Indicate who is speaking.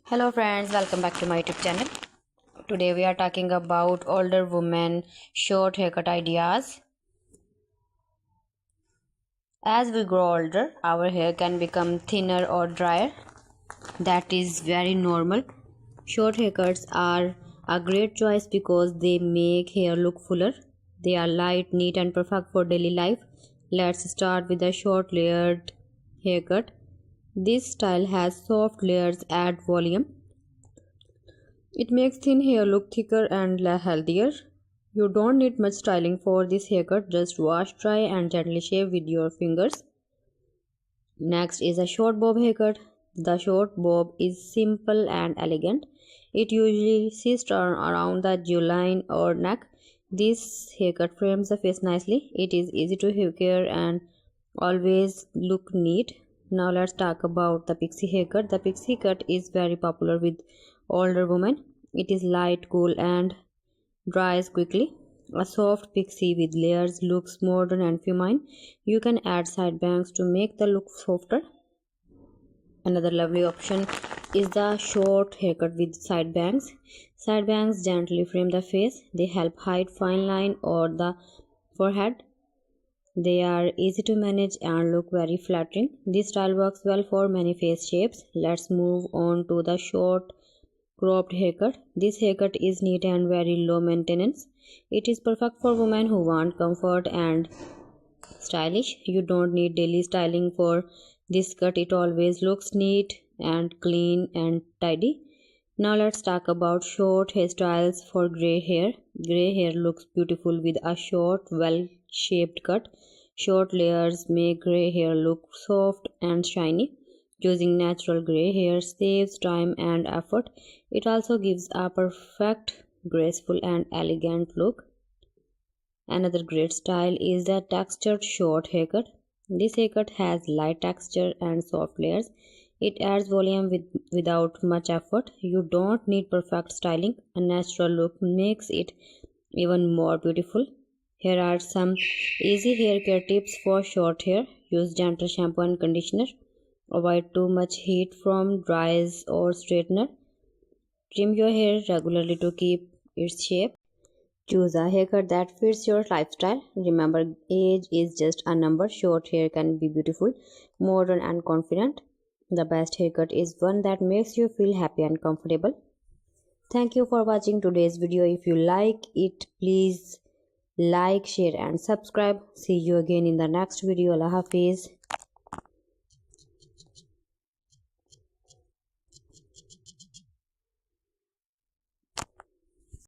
Speaker 1: Hello friends, welcome back to my YouTube channel. Today we are talking about older women short haircut ideas. As we grow older, our hair can become thinner or drier. That is very normal. Short haircuts are a great choice because they make hair look fuller. They are light, neat and perfect for daily life. Let's start with a short layered haircut. This style has soft layers, add volume. It makes thin hair look thicker and healthier. You don't need much styling for this haircut, just wash, dry and gently shave with your fingers. Next is a short bob haircut. The short bob is simple and elegant. It usually sits around the jawline or neck. This haircut frames the face nicely. It is easy to hair care and always look neat. Now let's talk about the pixie haircut. The pixie cut is very popular with older women. It is light, cool and dries quickly. A soft pixie with layers looks modern and feminine. You can add side bangs to make the look softer. Another lovely option is the short haircut with side bangs. Side bangs gently frame the face. They help hide fine line or the forehead. They are easy to manage and look very flattering. This style works well for many face shapes. Let's move on to the short cropped haircut. This haircut is neat and very low maintenance. It is perfect for women who want comfort and stylish. You don't need daily styling for this cut. It always looks neat and clean and tidy. Now let's talk about short hairstyles for grey hair. Grey hair looks beautiful with a short, well-shaped cut. Short layers make grey hair look soft and shiny. Choosing natural grey hair saves time and effort. It also gives a perfect, graceful and elegant look. Another great style is the textured short haircut. This haircut has light texture and soft layers. It adds volume without much effort. You don't need perfect styling. A natural look makes it even more beautiful. Here are some easy hair care tips for short hair. Use gentle shampoo and conditioner. Avoid too much heat from dryers or straightener. Trim your hair regularly to keep its shape. Choose a haircut that fits your lifestyle. Remember, age is just a number. Short hair can be beautiful, modern and confident. The best haircut is one that makes you feel happy and comfortable. Thank you for watching today's video. If you like it, please like, share and subscribe. See you again in the next video. Allah Hafiz.